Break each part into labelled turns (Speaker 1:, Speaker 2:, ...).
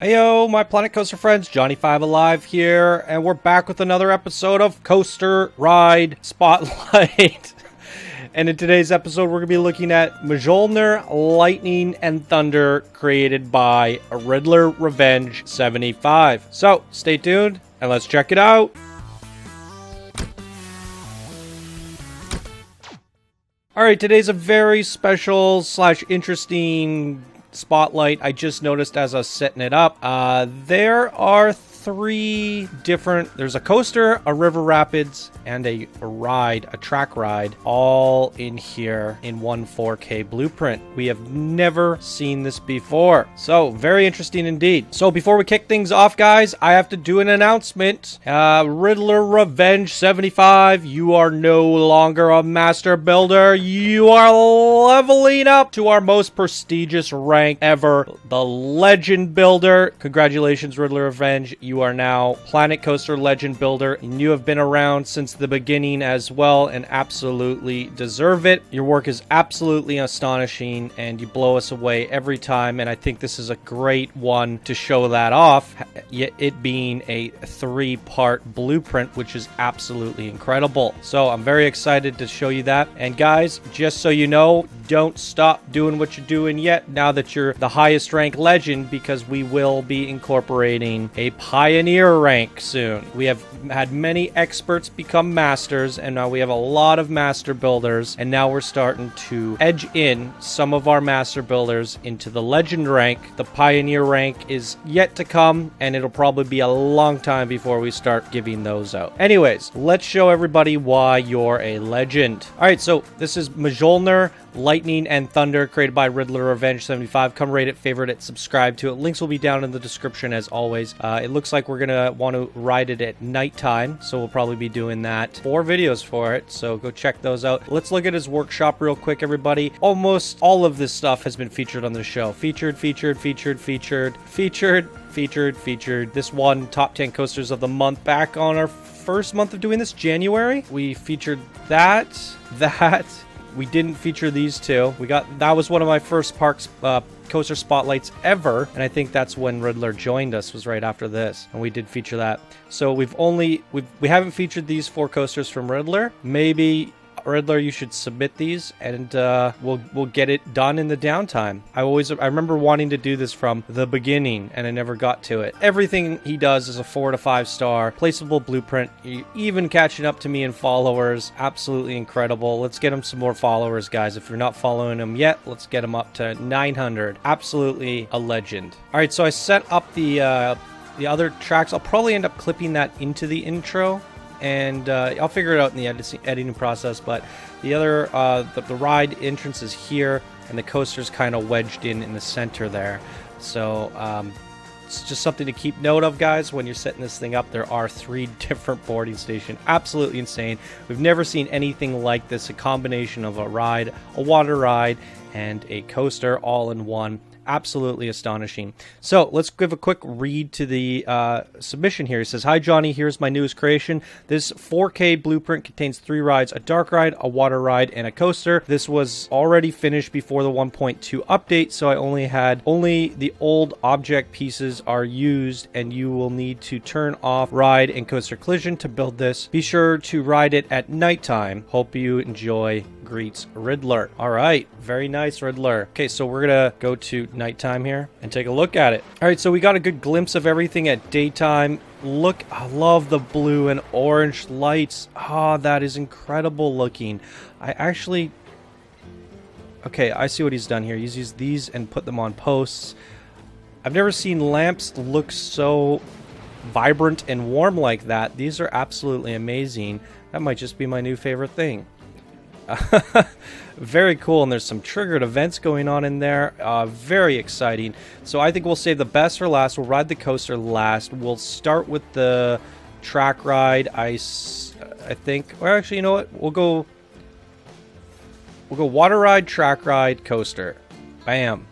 Speaker 1: Heyo, my Planet Coaster friends, Johnny5 Alive here, and we're back with another episode of Coaster Ride Spotlight. And in today's episode, we're going to be looking at Mjölnir, Lightning, and Thunder, created by Riddler Revenge 75. So, stay tuned, and let's check it out. Alright, today's a very special / interesting spotlight. I just noticed as I was setting it up. There are three different, there's a coaster, a river rapids, and a track ride, all in here in one 4K blueprint. We have never seen this before. So, very interesting indeed. So, before we kick things off, guys, I have to do an announcement. Riddler Revenge 75, you are no longer a master builder. You are leveling up to our most prestigious rank ever, the Legend Builder. Congratulations, Riddler Revenge. You are now Planet Coaster Legend Builder, and you have been around since the beginning as well, and absolutely deserve it. Your work is absolutely astonishing, and you blow us away every time, and I think this is a great one to show that off, it being a 3-part blueprint, which is absolutely incredible. So I'm very excited to show you that. And guys, just so you know, don't stop doing what you're doing yet, now that you're the highest rank legend, because we will be incorporating a pioneer rank soon. We have had many experts become masters, and now we have a lot of master builders, and now we're starting to edge in some of our master builders into the legend rank. The pioneer rank is yet to come, and it'll probably be a long time before we start giving those out. Anyways, let's show everybody why you're a legend. Alright, so this is Mjölnir, Lightning, and Thunder, created by Riddler Revenge 75. Come rate it, favorite it, subscribe to it. Links will be down in the description as always. It looks like we're gonna want to ride it at nighttime, so we'll probably be doing that. 4 videos for it, so go check those out. Let's look at his workshop real quick, everybody. Almost all of this stuff has been featured on the show. Featured. This one, top 10 coasters of the month, back on our first month of doing this, January. We featured that. We didn't feature these two. That was one of my first parks coaster spotlights ever, and I think that's when Riddler joined us, was right after this, and we did feature that. So we haven't featured these 4 coasters from Riddler. Maybe Riddler, you should submit these, and we'll get it done in the downtime. I remember wanting to do this from the beginning, and I never got to it. Everything he does is a 4 to 5 star placeable blueprint. Even catching up to me in followers, absolutely incredible. Let's get him some more followers, guys. If you're not following him yet, let's get him up to 900. Absolutely a legend. All right, so I set up the other tracks. I'll probably end up clipping that into the intro, and I'll figure it out in the editing process. But the other the ride entrance is here, and the coaster's kind of wedged in the center there. So it's just something to keep note of, guys, when you're setting this thing up. There are 3 different boarding stations. Absolutely insane. We've never seen anything like this, a combination of a ride, a water ride, and a coaster all in one. Absolutely astonishing. So let's give a quick read to the submission here. He says, "Hi Johnny, here's my newest creation. This 4K blueprint contains 3 rides, a Darkride, a water ride, and a coaster. This was already finished before the 1.2 update, so I only the old object pieces are used, and you will need to turn off ride and coaster collision to build this. Be sure to ride it at nighttime. Hope you enjoy. Greets, Riddler." All right, very nice, Riddler. Okay, so we're gonna go to nighttime here and take a look at it. All right, so we got a good glimpse of everything at daytime. Look, I love the blue and orange lights. Ah, that is incredible looking. Okay, I see what he's done here. He's used these and put them on posts. I've never seen lamps look so vibrant and warm like that. These are absolutely amazing. That might just be my new favorite thing. Very cool, and there's some triggered events going on in there. Very exciting. So I think we'll save the best for last. We'll ride the coaster last. We'll start with the track ride. I think, or actually, you know what? We'll go water ride, track ride, coaster. Bam.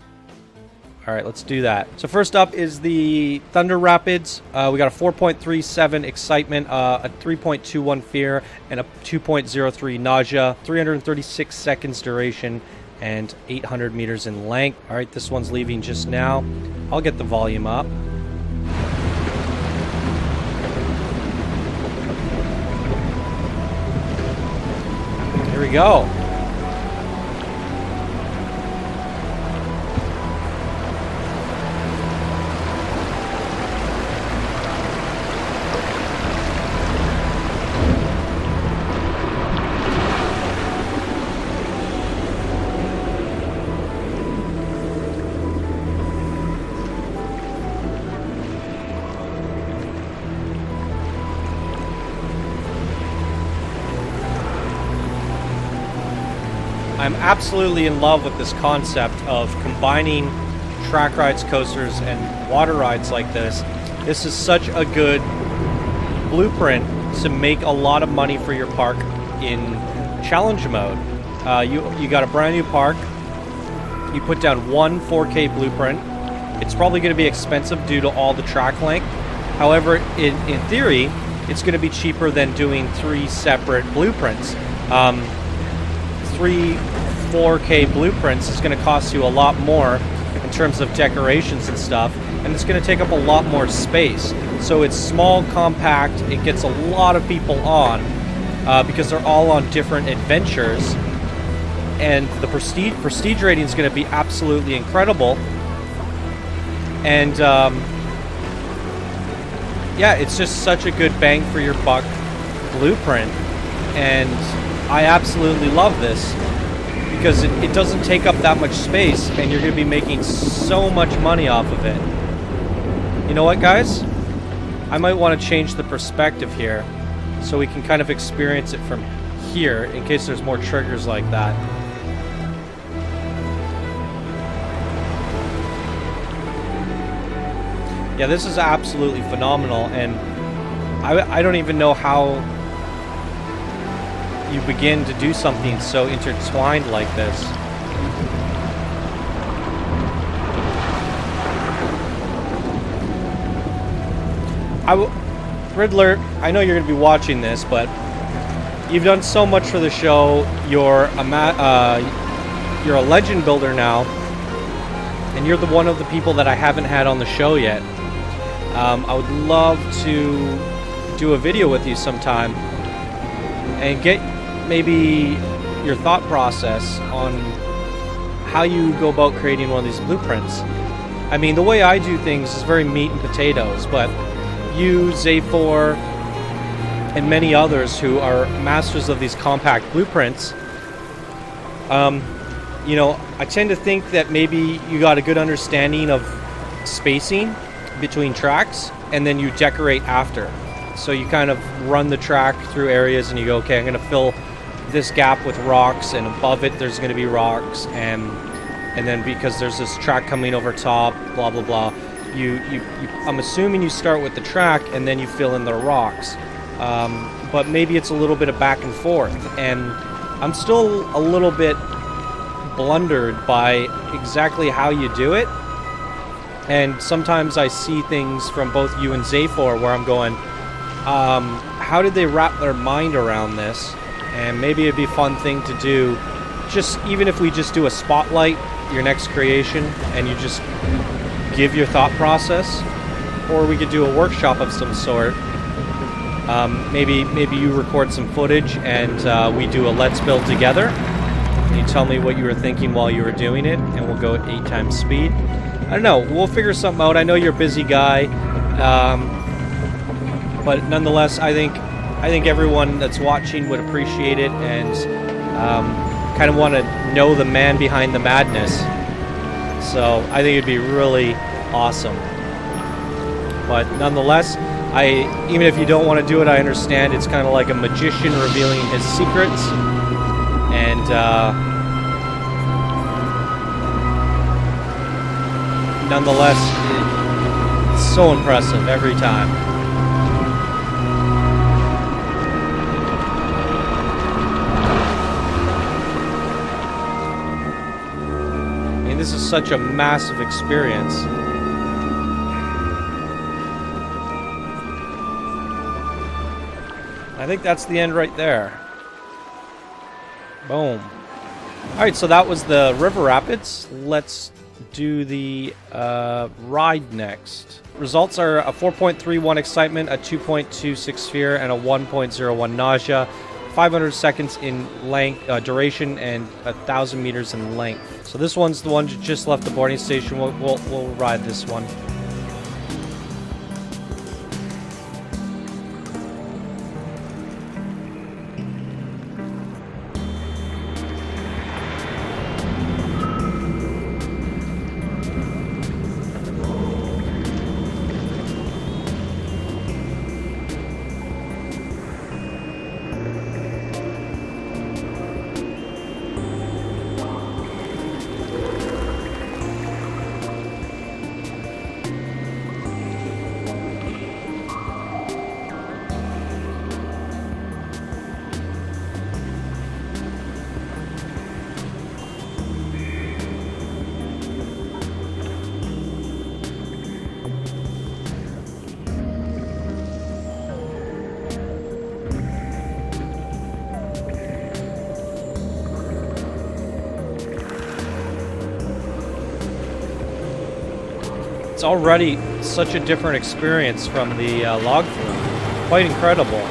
Speaker 1: All right, let's do that. So first up is the Thunder Rapids. We got a 4.37 excitement, a 3.21 fear, and a 2.03 nausea, 336 seconds duration, and 800 meters in length. All right, this one's leaving just now. I'll get the volume up. Here we go. I'm absolutely in love with this concept of combining track rides, coasters, and water rides like this. This is such a good blueprint to make a lot of money for your park in challenge mode. You got a brand new park. You put down one 4K blueprint. It's probably going to be expensive due to all the track length. However, in theory, it's going to be cheaper than doing 3 separate blueprints. 3 4K blueprints is going to cost you a lot more in terms of decorations and stuff, and it's going to take up a lot more space. So it's small, compact, it gets a lot of people on because they're all on different adventures, and the prestige rating is going to be absolutely incredible. And yeah, it's just such a good bang for your buck blueprint, and I absolutely love this because it doesn't take up that much space, and you're going to be making so much money off of it. You know what, guys? I might want to change the perspective here so we can kind of experience it from here in case there's more triggers like that. Yeah, this is absolutely phenomenal, and I don't even know how you begin to do something so intertwined like this. Riddler, I know you're going to be watching this, but you've done so much for the show. You're a legend builder now, and you're one of the people that I haven't had on the show yet. I would love to do a video with you sometime and get maybe your thought process on how you go about creating one of these blueprints. I mean, the way I do things is very meat and potatoes, but you, Zafor, and many others who are masters of these compact blueprints, you know, I tend to think that maybe you got a good understanding of spacing between tracks, and then you decorate after. So you kind of run the track through areas and you go, okay, I'm going to fill this gap with rocks, and above it there's going to be rocks, and then because there's this track coming over top, blah blah blah, you I'm assuming you start with the track and then you fill in the rocks, but maybe it's a little bit of back and forth, and I'm still a little bit blundered by exactly how you do it. And sometimes I see things from both you and Zafor where I'm going, how did they wrap their mind around this? And maybe it'd be a fun thing to do, just even if we just do a spotlight, your next creation, and you just give your thought process, or we could do a workshop of some sort. Maybe you record some footage and we do a let's build together. And you tell me what you were thinking while you were doing it, and we'll go at 8 times speed. I don't know. We'll figure something out. I know you're a busy guy, but nonetheless, I think everyone that's watching would appreciate it, and kind of want to know the man behind the madness. So I think it'd be really awesome. But nonetheless, even if you don't want to do it, I understand. It's kind of like a magician revealing his secrets, and nonetheless, it's so impressive every time. I mean, this is such a massive experience. I think that's the end right there. Boom. Alright, so that was the River Rapids. Let's do the ride next. Results are a 4.31 excitement, a 2.26 fear, and a 1.01 nausea. 500 seconds in length, duration, and 1,000 meters in length. So this one's the one that just left the boarding station. We'll ride this one. It's already such a different experience from the log flume. Quite incredible.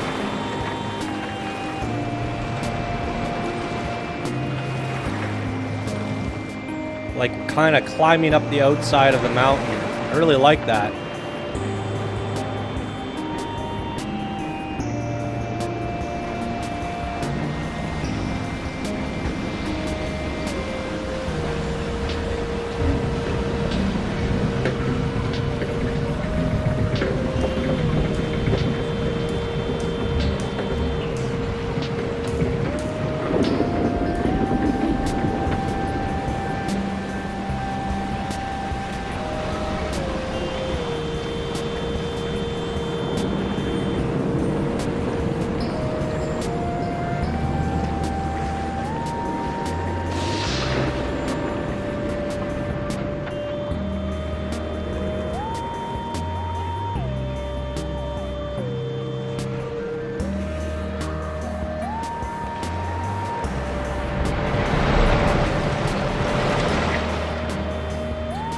Speaker 1: Like kind of climbing up the outside of the mountain. I really like that.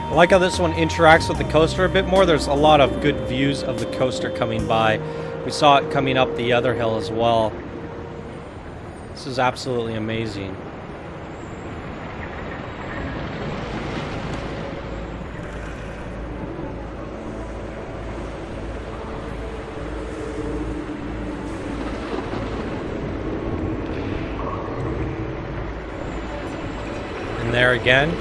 Speaker 1: I like how this one interacts with the coaster a bit more. There's a lot of good views of the coaster coming by. We saw it coming up the other hill as well. This is absolutely amazing. And there again.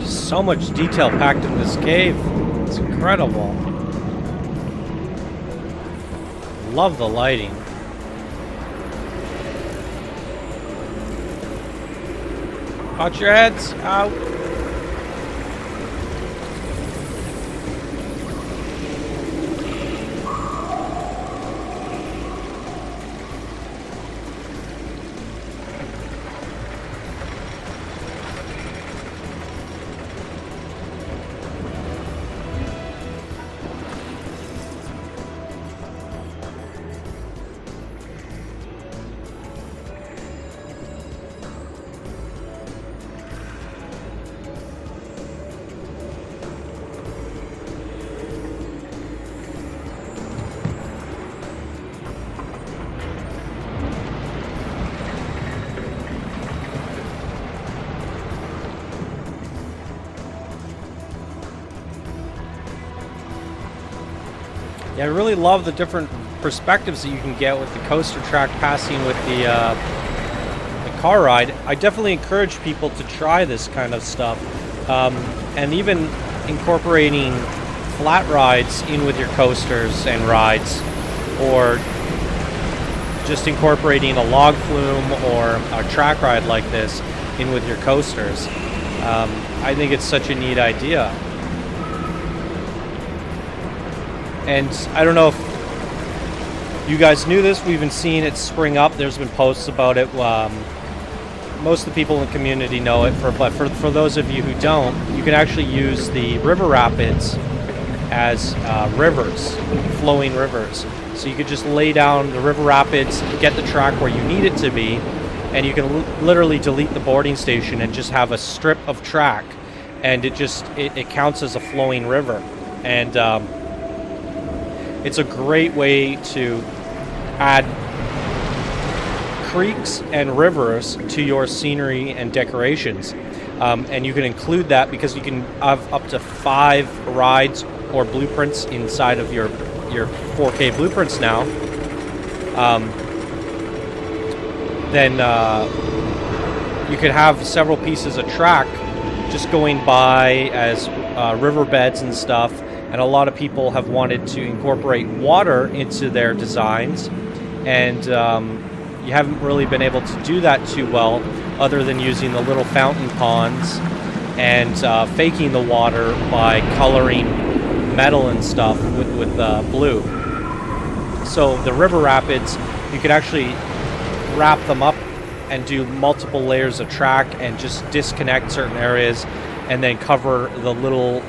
Speaker 1: So much detail packed in this cave. It's incredible. Love the lighting. Watch your heads. Out. Yeah, I really love the different perspectives that you can get with the coaster track passing with the car ride. I definitely encourage people to try this kind of stuff, and even incorporating flat rides in with your coasters and rides, or just incorporating a log flume or a track ride like this in with your coasters. I think it's such a neat idea. And I don't know if you guys knew this. We've been seeing it spring up. There's been posts about it. Most of the people in the community know it, but for those of you who don't, you can actually use the river rapids as rivers, flowing rivers. So you could just lay down the river rapids, get the track where you need it to be, and you can literally delete the boarding station and just have a strip of track, and it counts as a flowing river. And it's a great way to add creeks and rivers to your scenery and decorations. And you can include that because you can have up to 5 rides or blueprints inside of your 4K blueprints now. Then you could have several pieces of track just going by as riverbeds and stuff. And a lot of people have wanted to incorporate water into their designs, and you haven't really been able to do that too well, other than using the little fountain ponds and faking the water by coloring metal and stuff with blue. So the river rapids, you could actually wrap them up and do multiple layers of track and just disconnect certain areas and then cover the little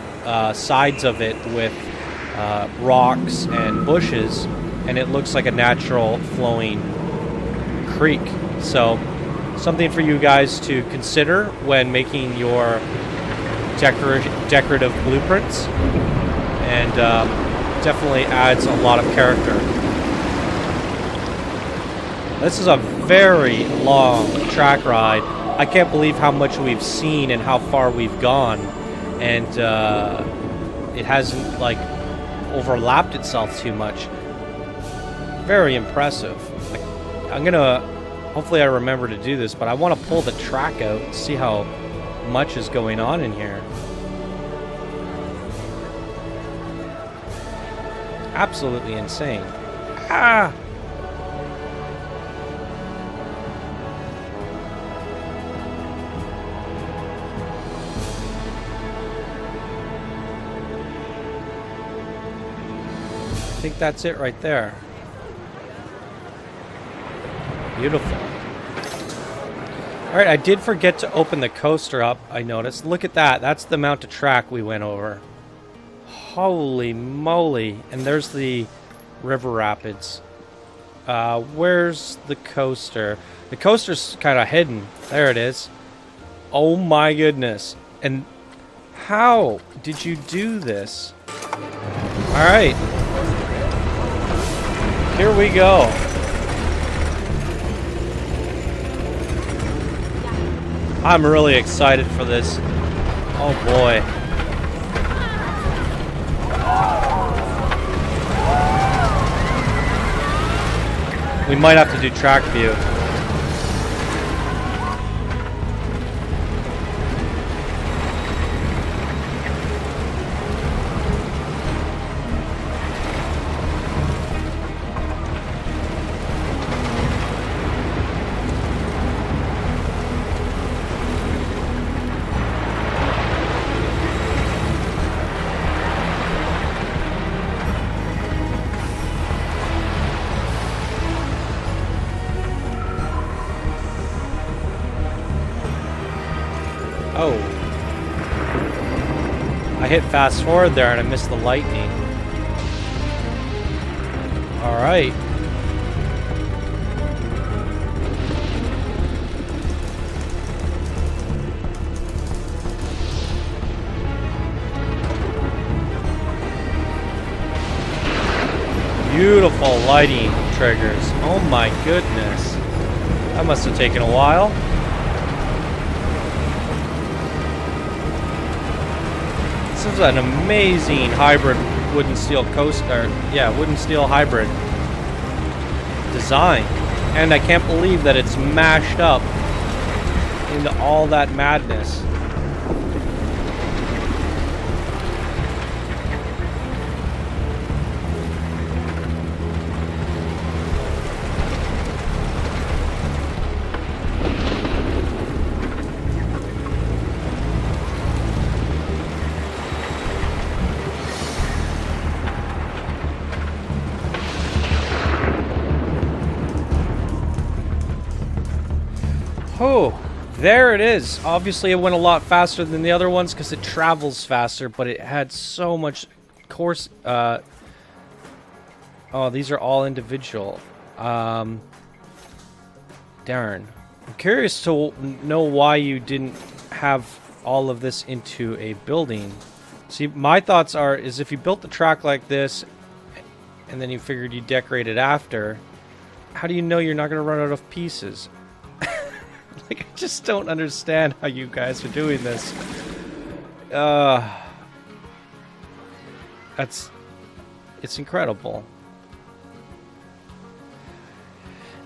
Speaker 1: sides of it with rocks and bushes, and it looks like a natural flowing creek. So something for you guys to consider when making your decorative blueprints, and definitely adds a lot of character. This is a very long track ride. I can't believe how much we've seen and how far we've gone, and it hasn't like overlapped itself too much. Very impressive. I'm gonna, hopefully I remember to do this, but I want to pull the track out and see how much is going on in here. Absolutely insane. Ah! I think that's it right there. Beautiful. Alright, I did forget to open the coaster up, I noticed. Look at that. That's the amount of track we went over. Holy moly. And there's the river rapids. Where's the coaster? The coaster's kind of hidden. There it is. Oh my goodness. And how did you do this? Alright. Here we go. I'm really excited for this. Oh boy. We might have to do track view. Oh. I hit fast forward there and I missed the lightning. Alright. Beautiful lighting triggers. Oh my goodness. That must have taken a while. This is an amazing hybrid wooden steel coaster. Yeah, wooden steel hybrid design. And I can't believe that it's mashed up into all that madness. There it is. Obviously, it went a lot faster than the other ones because it travels faster, but it had so much course. Oh, these are all individual. Darn. I'm curious to know why you didn't have all of this into a building. See, my thoughts is if you built the track like this and then you figured you'd decorate it after, how do you know you're not going to run out of pieces? Like, I just don't understand how you guys are doing this. It's incredible.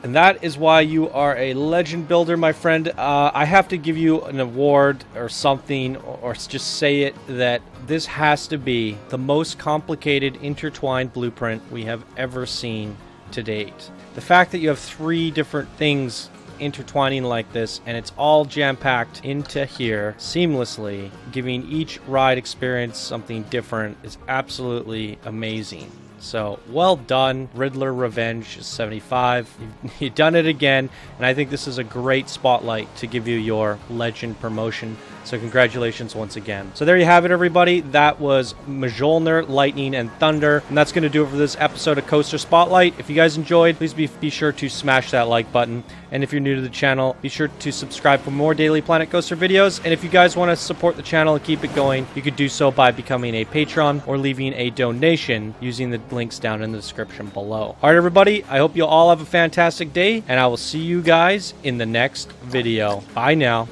Speaker 1: And that is why you are a legend builder, my friend. I have to give you an award or something, or just say it, that this has to be the most complicated intertwined blueprint we have ever seen to date. The fact that you have 3 different things intertwining like this, and it's all jam-packed into here seamlessly, giving each ride experience something different, is absolutely amazing. So, well done, Riddler Revenge 75. You've done it again, and I think this is a great spotlight to give you your legend promotion. So congratulations once again. So there you have it, everybody. That was Mjölnir, Lightning, and Thunder. And that's going to do it for this episode of Coaster Spotlight. If you guys enjoyed, please be sure to smash that like button. And if you're new to the channel, be sure to subscribe for more daily Planet Coaster videos. And if you guys want to support the channel and keep it going, you could do so by becoming a patron or leaving a donation using the links down in the description below. All right, everybody. I hope you all have a fantastic day, and I will see you guys in the next video. Bye now.